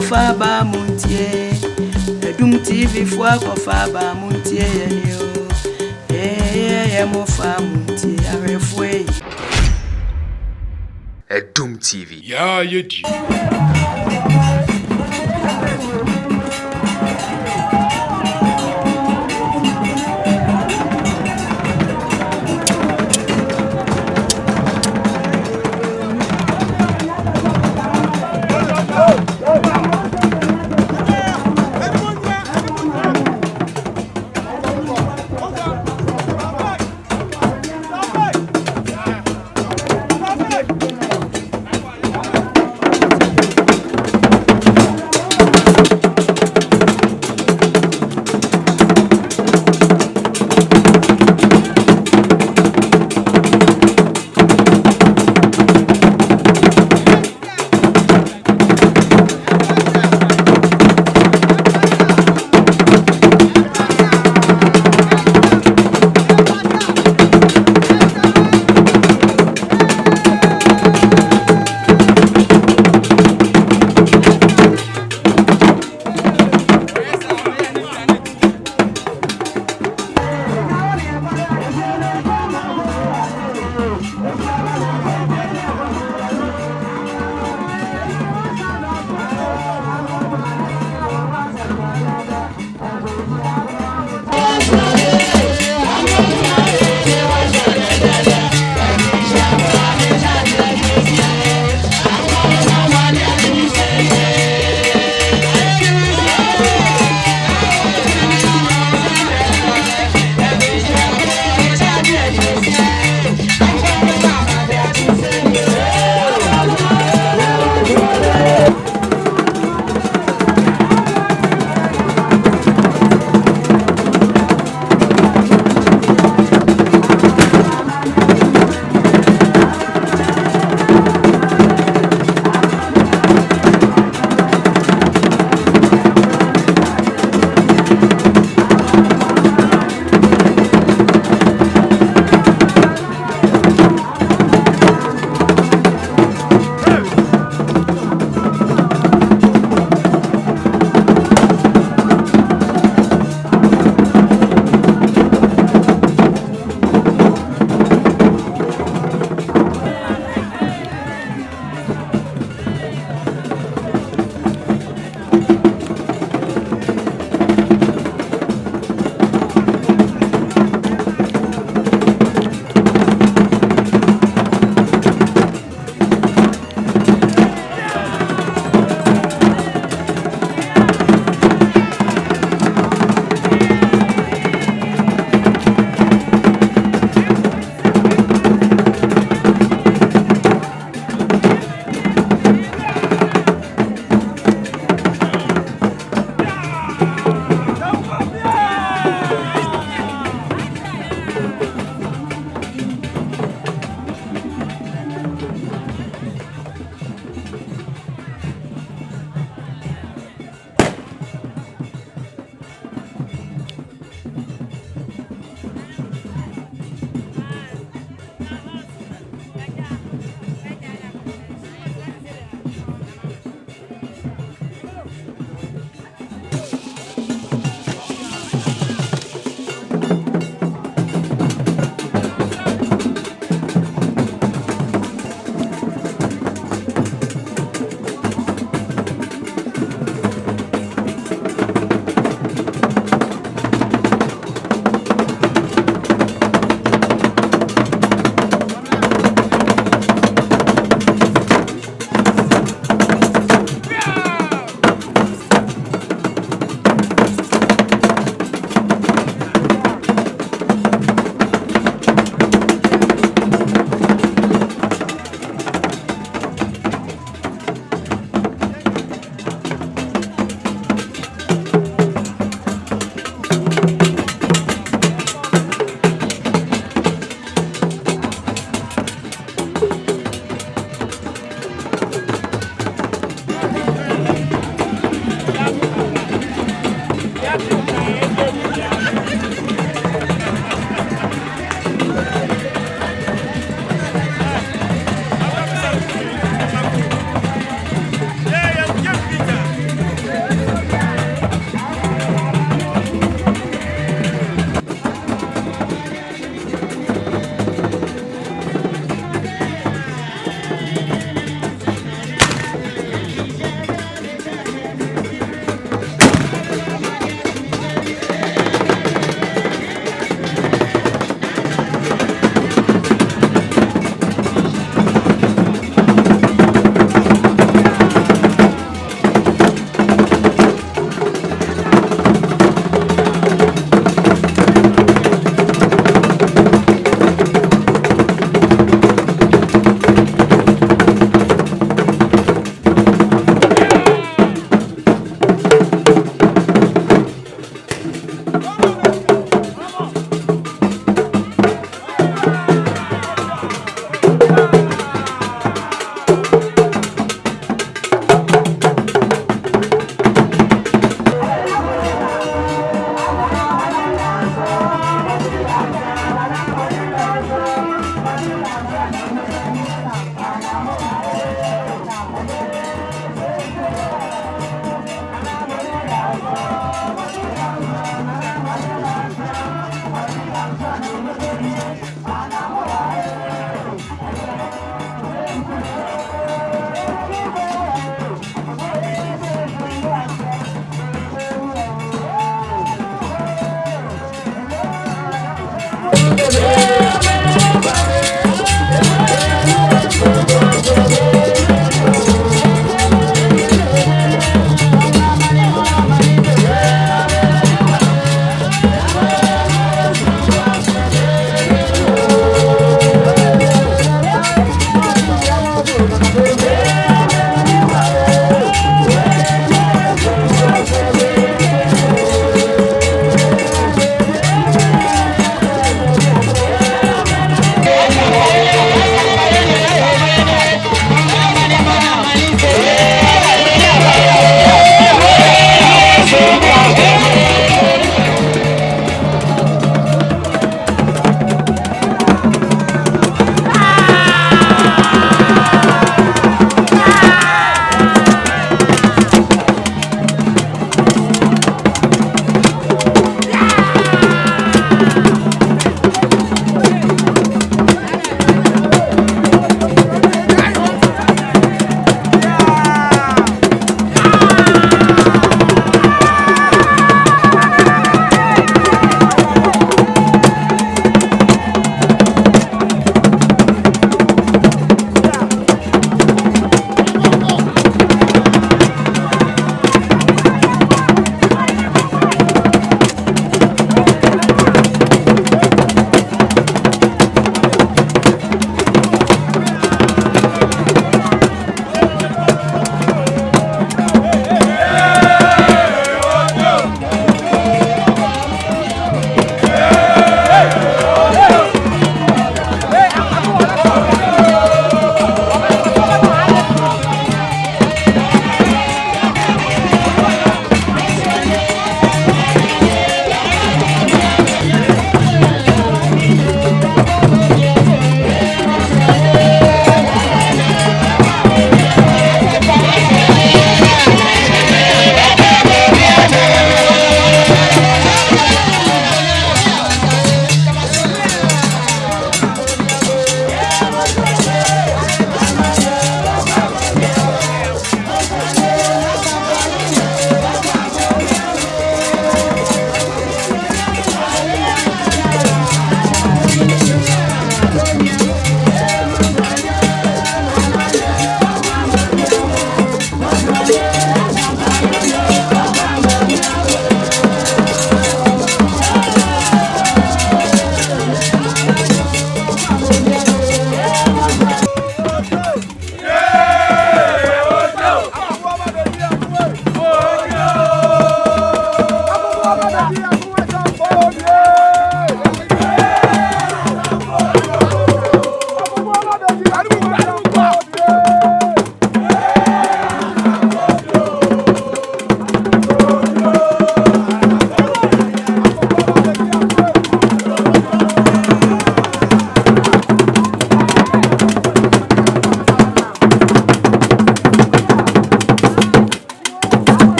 for Faba Muntie, a Doom TV for Faba Muntie, and you, eh, Mofa Muntie, a refway. A Doom TV. Yeah, you do.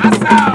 Asa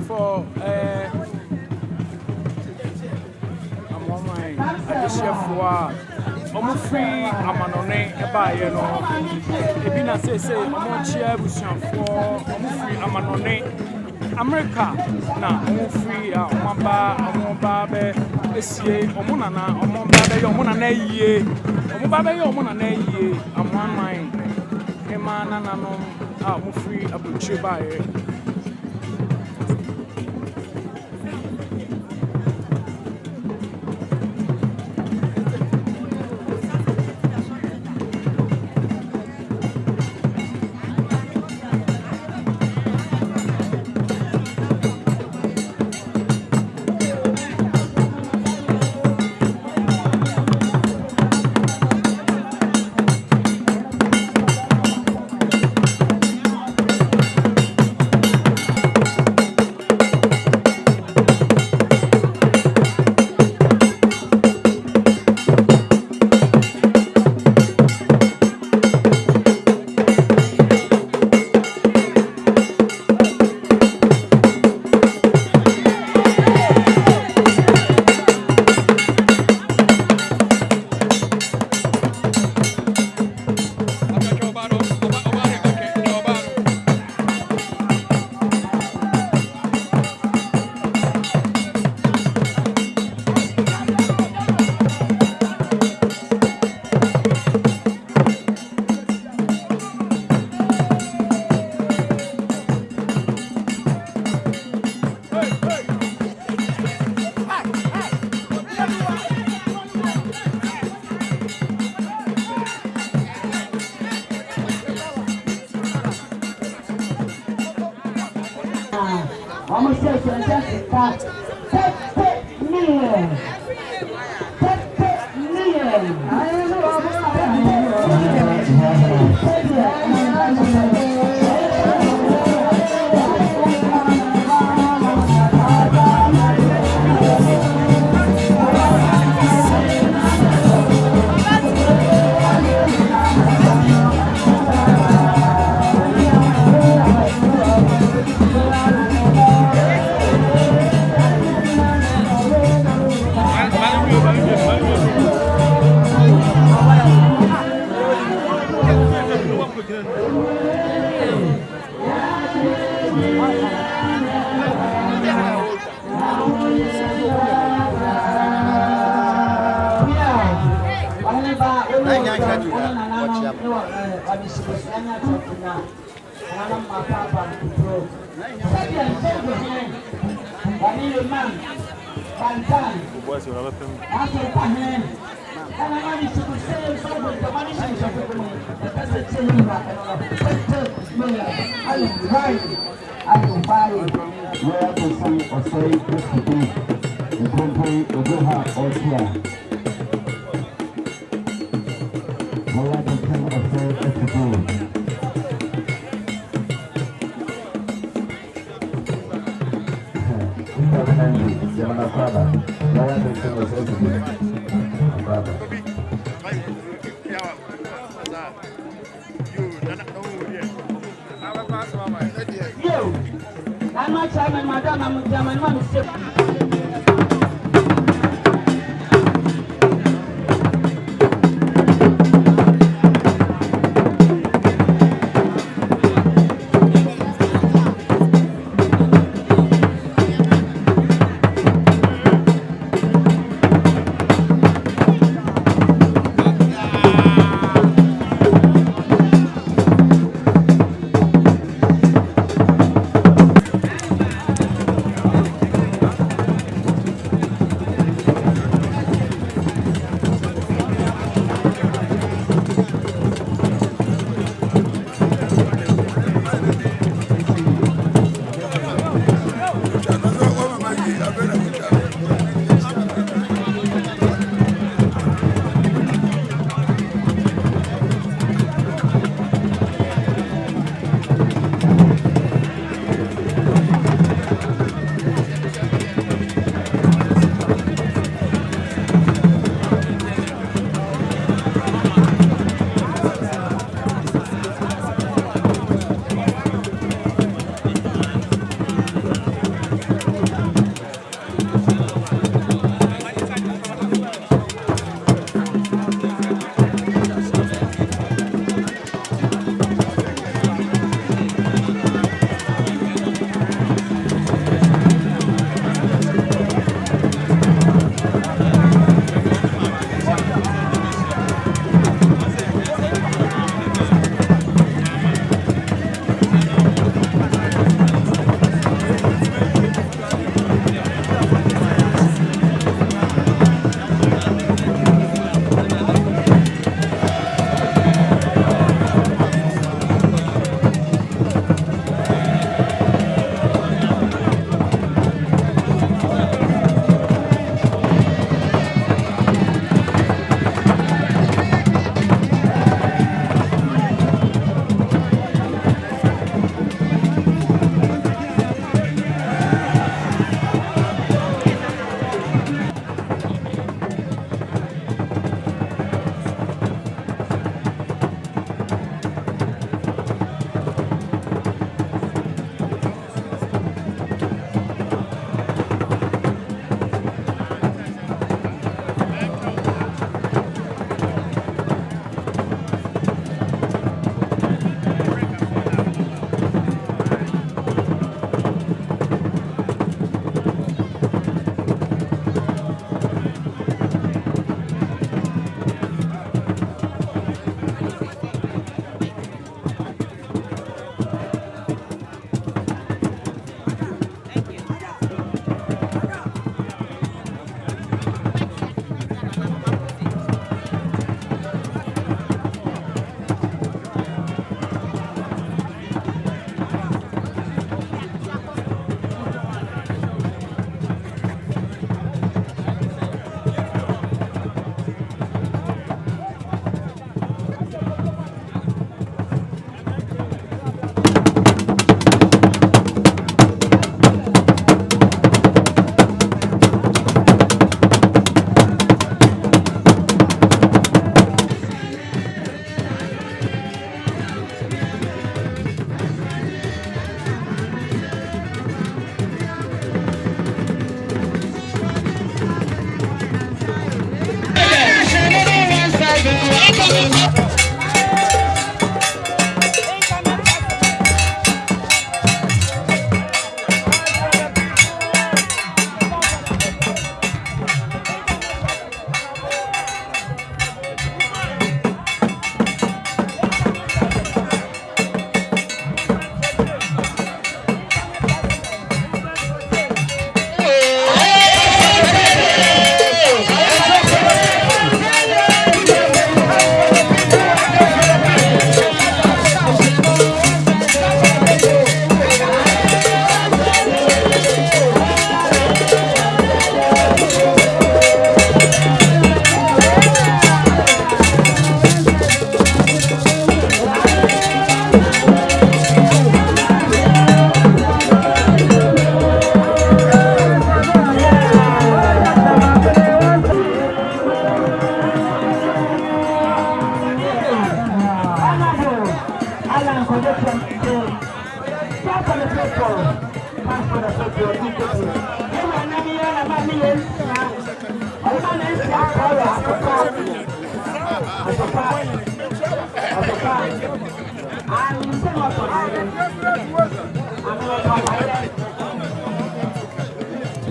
For Amoamanhene, Afia, free Amanone, Ebayeno, Ebina says, Amonchia, for free Amanone, America, now, free Amamba, Amobabe, Essie, Omonana, Omonbabe, Omonane, Omobabe, Omonane, Amoamanhene, Emana, free Abuchibaye. Vamos ser fantastic. 30 million. 30 million.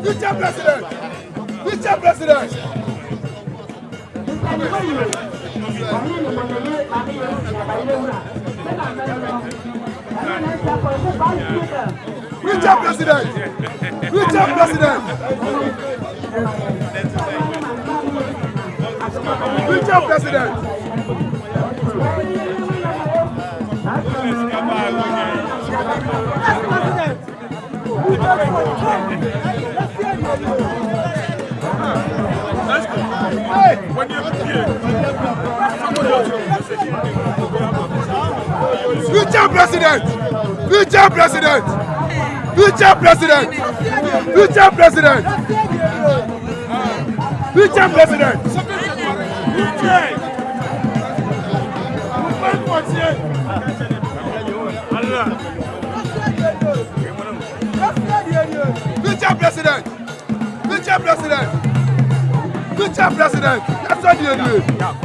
Future President! Future President! Future President! Future President! Future President! Future President! Future President! Future President! Future President! Future President! Future President! Future President! Future President! That's what you do.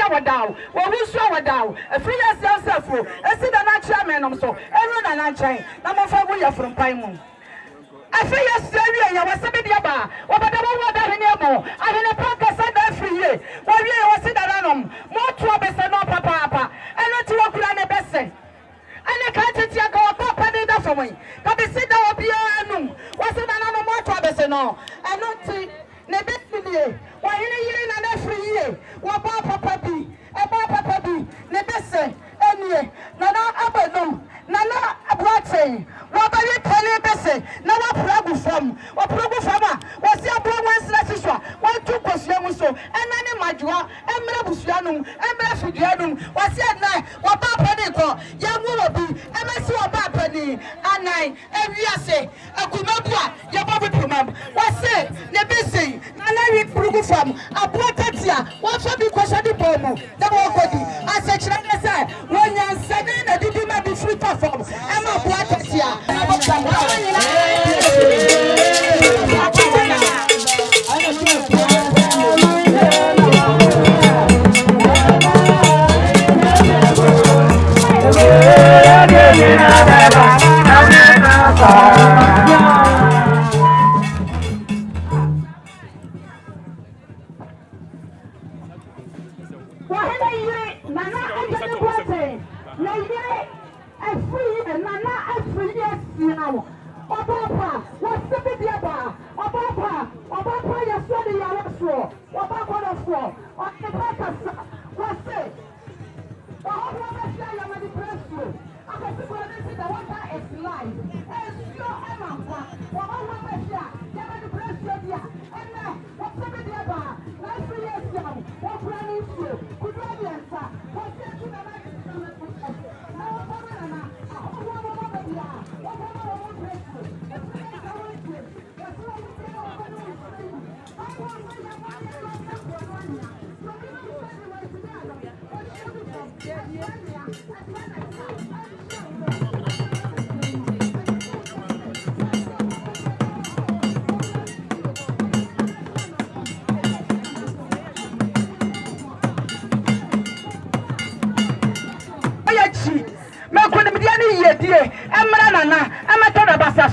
wadao. Owusu wadao. Free yourself. Esi da na chairman so. Enu na na chain. Na mo fa go ya from paimu. Afia seria ya wasabe dia ba. Obada wo wada hene mo. Ahene paka sada free ye. Wo wie ya wasi da nanom. Mo to abese no papa. Enu ti wo kula ne bese. Ane ka tete aka wo papa de da fomoi. Ka be sida obi anu. Wasi da nanom mo to abese no. Enu ti ne bese wa hene yire na na free ye. Wo papa bi. Papa bi ne bese enie. Na na abadom. Na na abwate. Wo ba ye pele bese. Na wa pragu fam. Wa pragu fama. Wa si abwo wansra siswa. Wa tu kosua mu so. Enane madwa. Emre busua num. Emre fidua num. Wa si anai. Wa ba pele ko. Ya mu obi. Emesi wa ba pele. Anai. Ewiase. Akumabua. Ya ba bi promam. Wa se ne bese. Na na wi pragu fam. Abwo tatia. Wa fa bi kwasha di bomu. Na wo kodi. Asechira ne se. Wo nyansane na didi ma bi free perform. Emma bua tatia.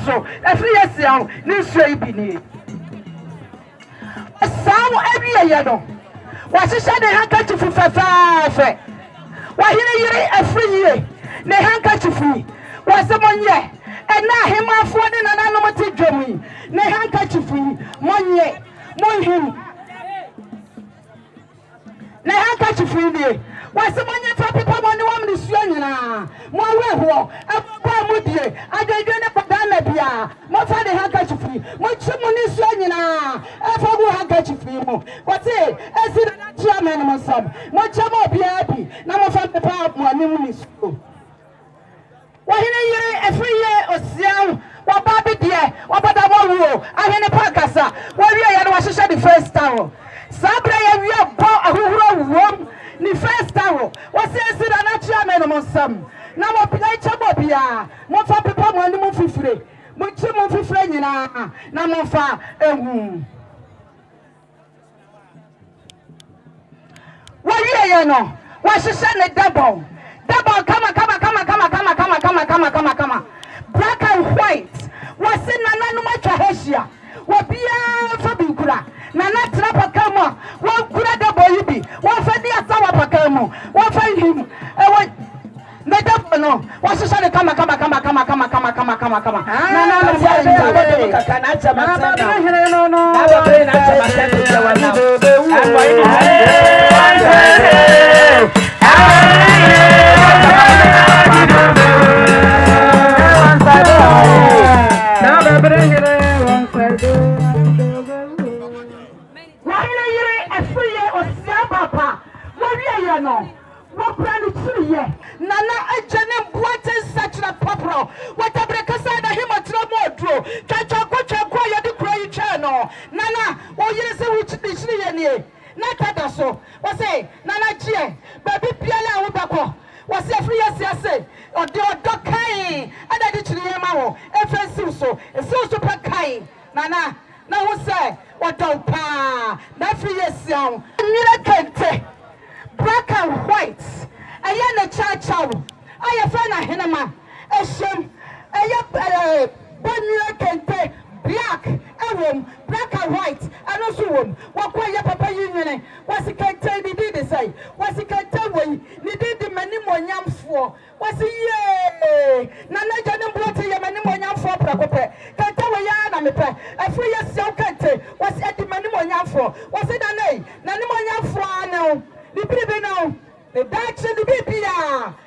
So every year ni sui bini sawo every year no wa hihya ne handkerchief fafafe wa hine yire every year ne handkerchief wa semonye ena hemafo ne nananom ti dwom ne handkerchief monye monhim ne handkerchief ni wa semonye fa pepa mo ne wam ne sua nyina mo aweho akwa mudie adwedwe ne padana bia mo fa de handkerchief mo chimu ne sua nyina afa go handkerchief mo wote esi na chairman mo sab mo chamo bia bi na mo fa pepa mo anim ne sua wa hine yire every year osiam wa ba bi de wa bada mo wo ahene pakasa wa wi ya no wa hihye the first tower sabra ya wi bo ahohoro wom ni first tower was esi na chairman mo sam na mo pila chabo bia mo fa pepa mo anim fifire mo chi mo fifire nyina na mo fa ehu wa wi ya no wa hihye ne double kama black and white was in nana matcha hesia wa bia fa binkura nana trapa kama wa kura da boyibi wa fa dia sawa pakamu wa fa him e me da no wa sisa kama nana no fa ni kakana cha matenda no na ba be na cha matenda wa Nana ejene buate sachra papro watabreka na hima tramodro chachakwa ya di krai chano nana o yire se wichiri ye nie na kada so wase nana chie baby piala wo bako wase free yase ode odokai ada di chiri ye ma wo efensive so pa kai nana na wo se odopa na free yase nyire kente black and white. Ayana Chachow. I have found a Hinema. Esham. Bonnie Kente. Black and white, and also what why your papa union was it can tell the did say, was it can tell when you did the many more yam for, was it yea? Nana Janum brought your many more yam for Procope, can tell a yarn and a free yourself can was at the many more yam for, was it a nay? None more yam for no, the baby now, the Dutch and the baby.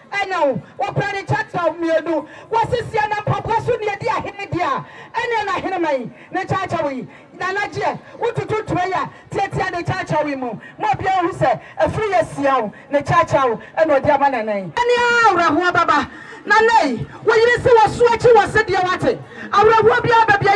I know what planning chat of me do. Was this young papa soon near dear Hindia? And then I hear me, the chachawi, Nanaja, what to do to ya, Tetia the chachawi mo, Mopia who said, a free as young, the chachaw, and what their manner name. And ya, Baba. Nanay, when you see what switch was said, you wanted. I will be a baby,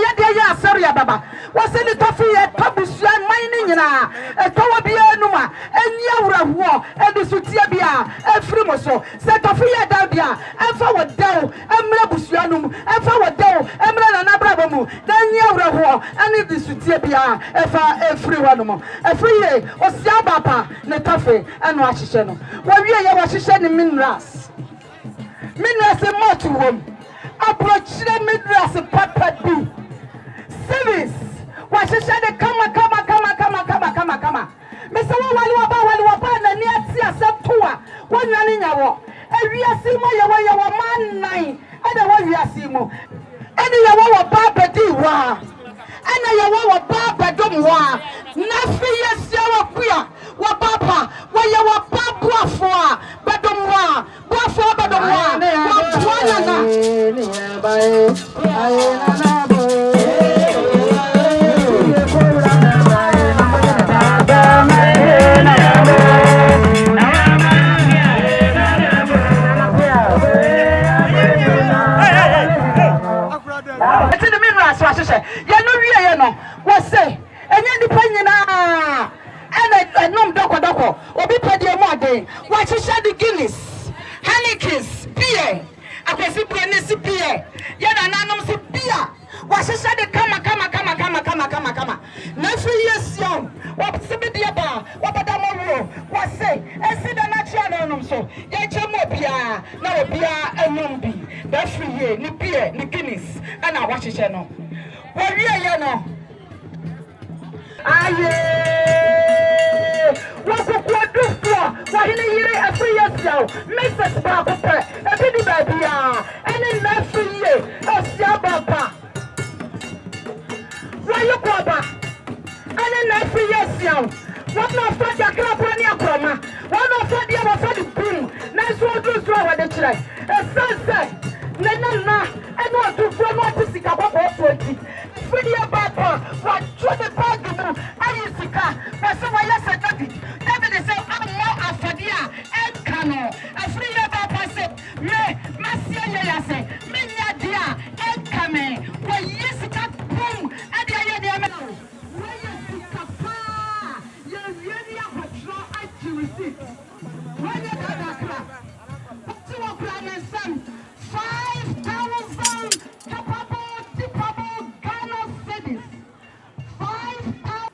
sorry, Baba. Was in the coffee at Pabusia mining, a Tawabia Numa, and Yawra war, and the Sutiabia, and Frimoso, set of Fia Dabia, and forward down, and Mlabusianum, and forward down, and Branabrabamu, then Yawra war, and the Sutiabia, and everyone, a free or Siabapa, Netafe, and Washishano. When we are Washishan in Minras. Minas a motuum. Approach the midras a papa do. Service. What she said, come. Mr. Waluapa, near Tia Septua. One running hour. And we are seeing your man nine. And the one we are seeing. And you are Baba Diwa. And you are Baba Dumwa. Nothing is your queer. What Papa, where you are Papa for. Badumwa. Hanikis, beer. I can see Penny beer. Yet an anonymous beer. What she said, come. Nothing yes, young. What somebody about what Adamo what say? I said the natural so. Yet you more beer, now beer and numbi. That's free here, ni beer, ni Guinness, and I watch it channel. What we are, no. What do for? Why in a year a 3 years ago, Mrs. Papa, a baby baby, and in that 3 years, a Siabapa. Why you papa? And in that 3 years ago, what not for the Clapania Croma, one of the other for the boom, nice one to throw at the track. A sunset, Nana, and what to from what to see about 20. Pretty Papa, what to the park, I used to car, but so I said David is I'm more Afadia, and Cano, a free Papa said, me, Massia, say, Minya dear, and Kame, where yes, it got boom, and the idea, where you papa, you're really a patrol at you receipt. Where you got a crap, what to a plan and son, 5,000 capable Ghana cities. 5,000.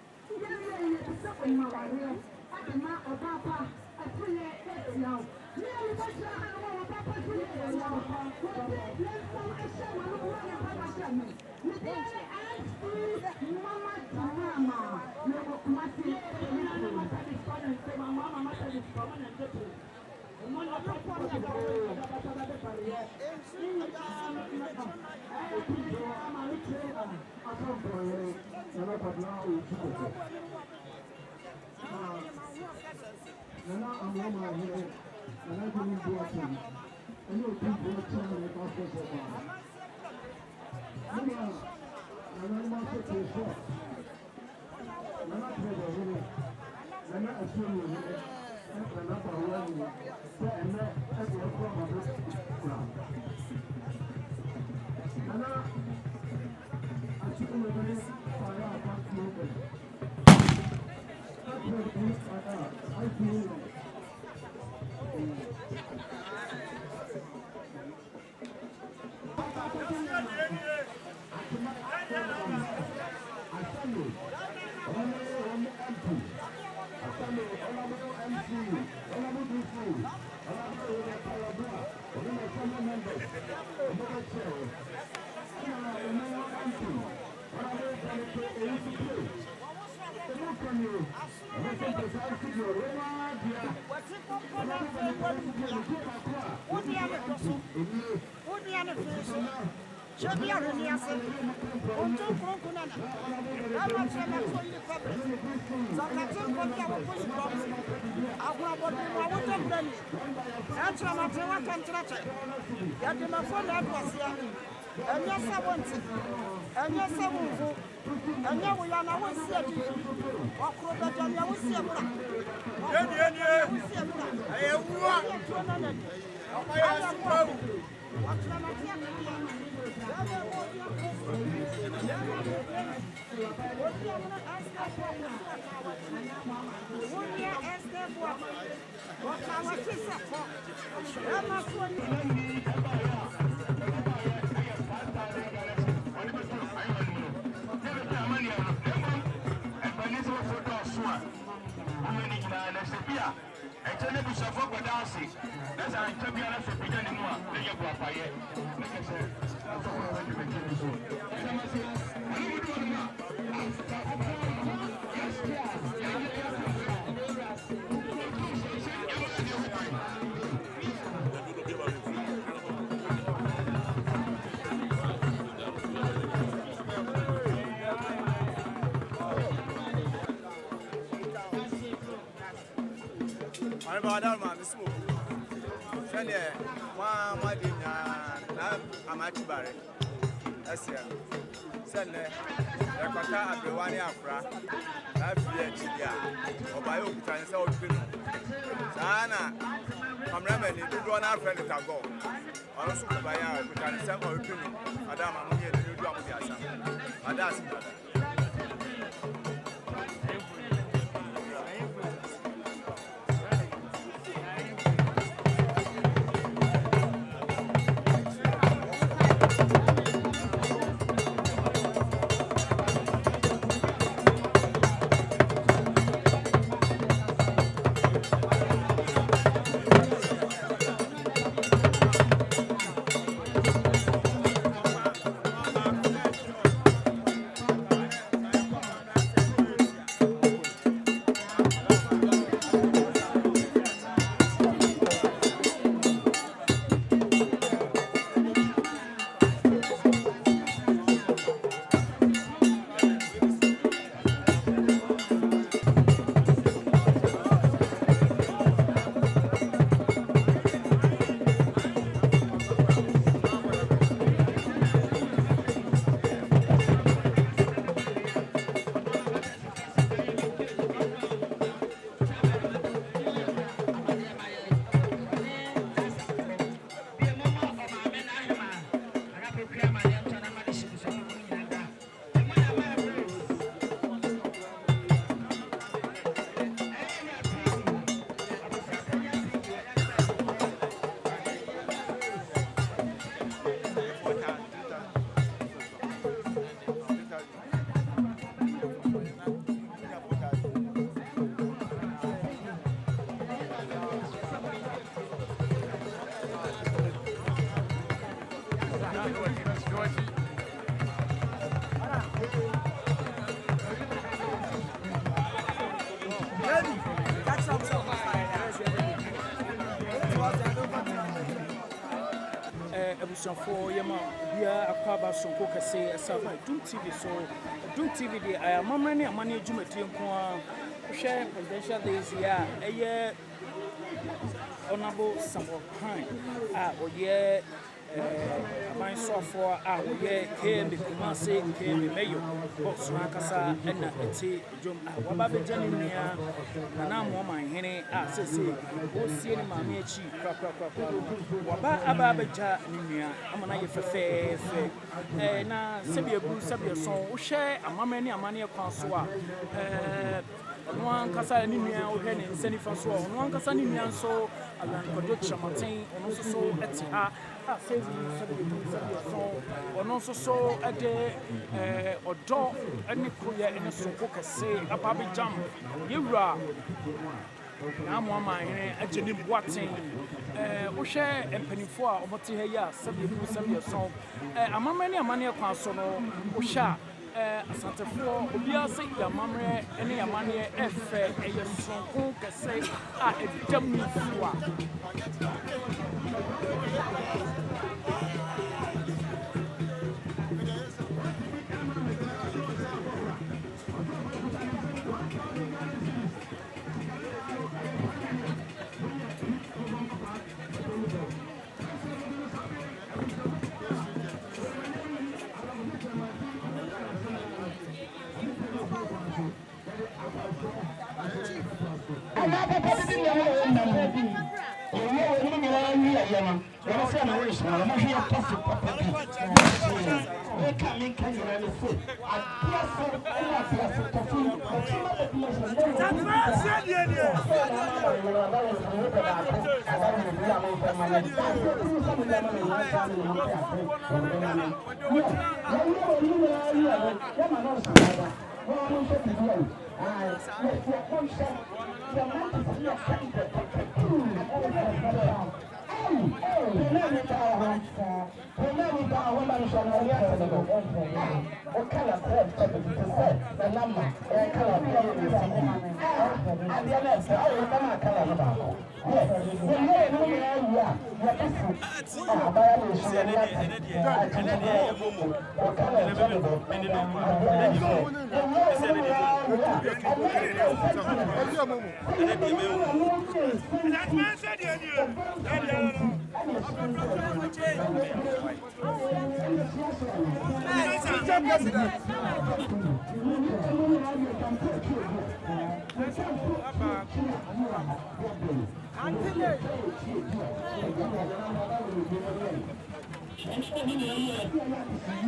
Amoamanhene, and I couldn't do a thing. I know people are trying to make us so far. I'm not so short. I'm not really. I'm not assuming I'm not aware. So I'm not as a problem. And I should be very far out of movement. I feel For Yama, Bia, Aquaba, Sonko, Kase, Sava, Doom TV, so Doom TV, I am Mamma, money, Jumati, share presidential days here, a year honorable Samuel Pine, or year. My software, KM Kumasi, KM Mayo, Box Rakasa, and Eti, Jum, Wababe Janinia, and Amoamanhene, Sissy, Ocean Mamichi, Waba Ababaja, Ninia, Amana Fair, and Sabia Boo Sabia song, share a Mamani, Amania Consoa. One Casa Nimia, or Henny, Senny Francois, one Casa Nimia, so Alan Production Martin, and also so Etia. Or also so a day or dog and Korea in a Sokoka say a baby jump. You are Amoamanhene, a Jenny Watting, Osha and Pennyfour, or Motia, Sabia song. A Mamma Mania Consono, Osha. asantefo obi ase yamamre ene yamane efe eye sonko kese a edam ni fua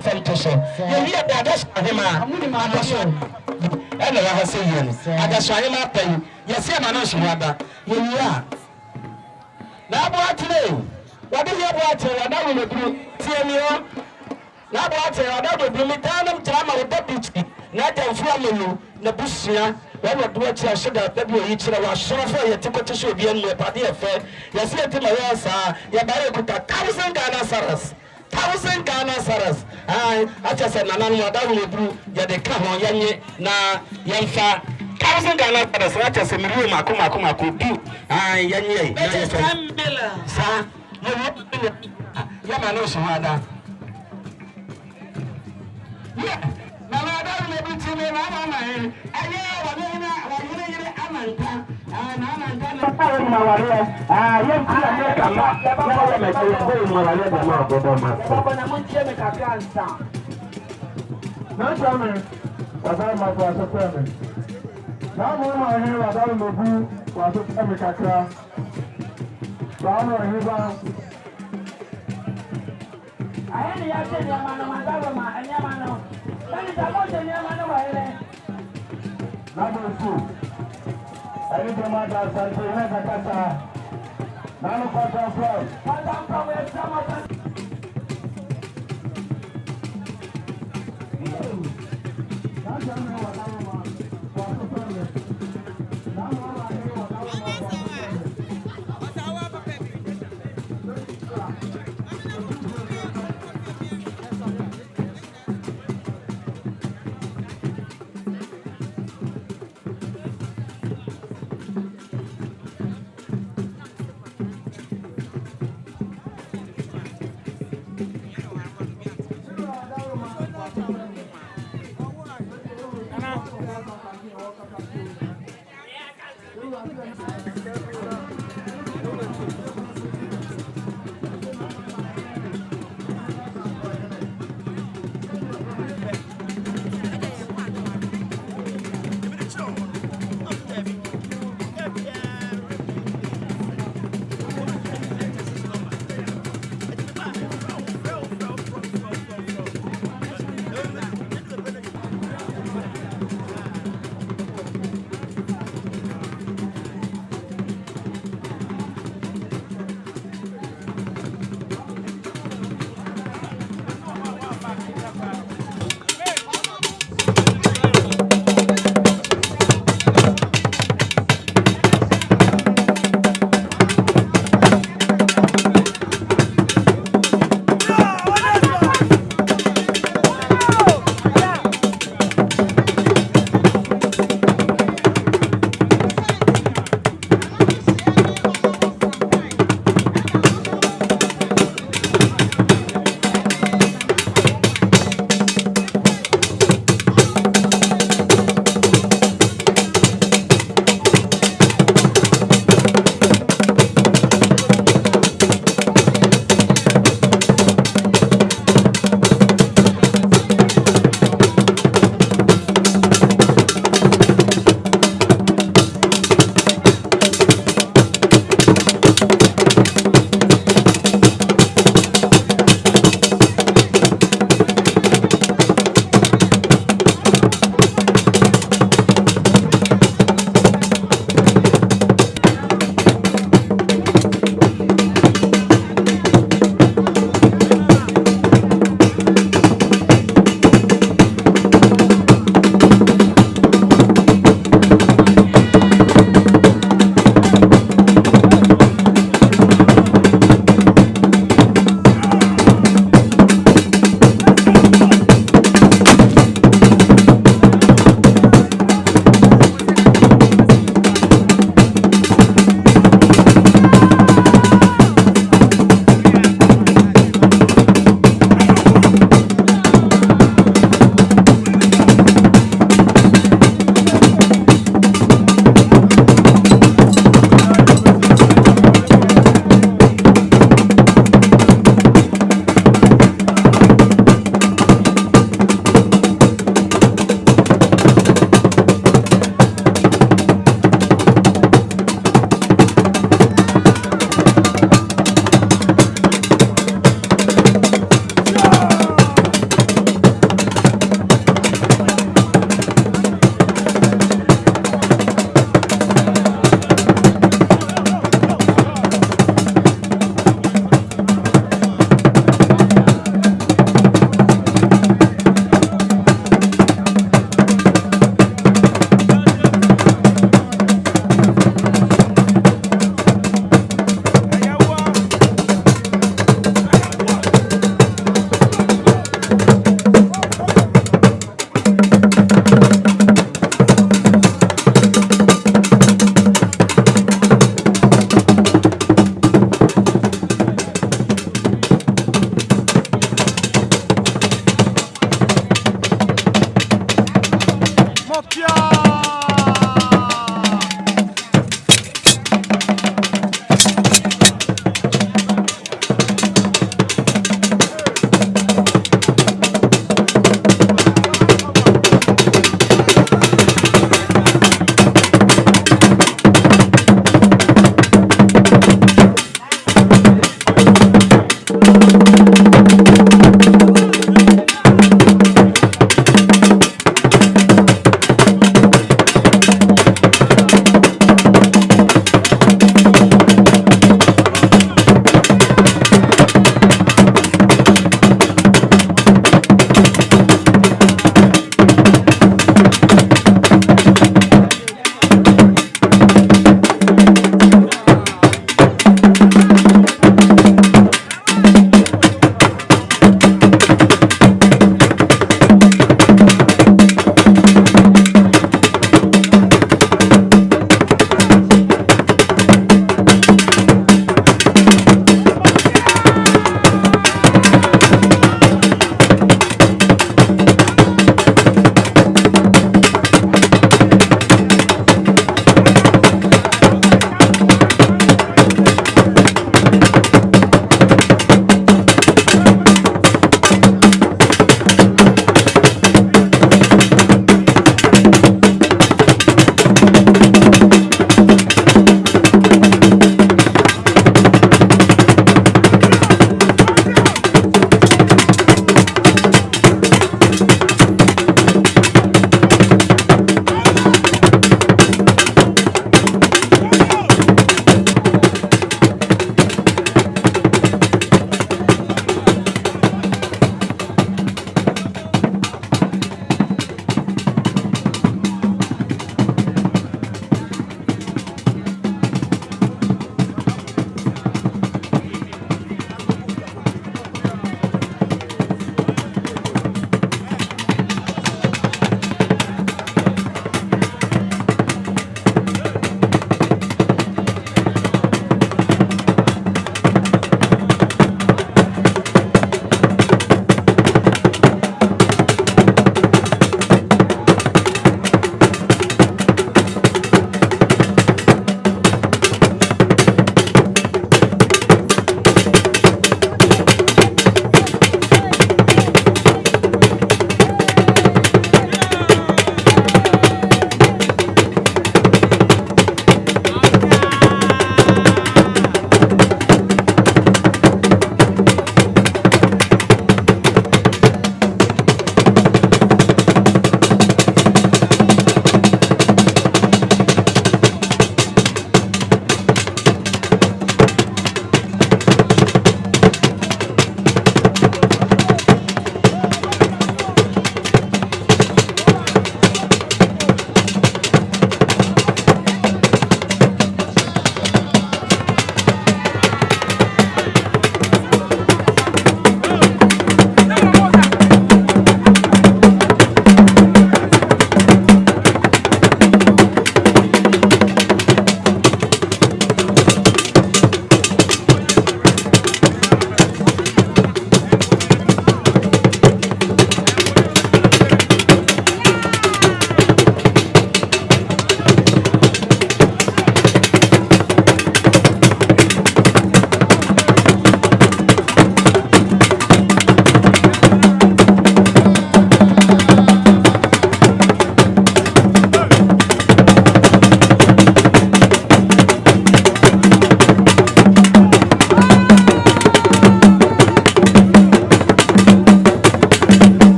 Fantastic. You hear that? That's him. And I have seen him. I just saw him up there. Yes, I'm not sure about you. Now, what today? What do you want to? I don't want to do. Now, what I don't do me down and time of the beach. Not a family, the bushia. When we do it, I should have maybe each of our chauffeur, your ticket to show bien with party affair. Yes, yet to my house, your barrier could 1,000 Ghana Saras. 1,000 Ghana Saras. I just said, Nana, that will do. Ya de come on, Yanni, na Yanfa. 1,000 Ghana Saras, right as a million Makuma could do. Yanni, sir, you want Yamano Shimada. Yeah. Now, maybe to me, Amoamanhene.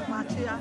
Machia.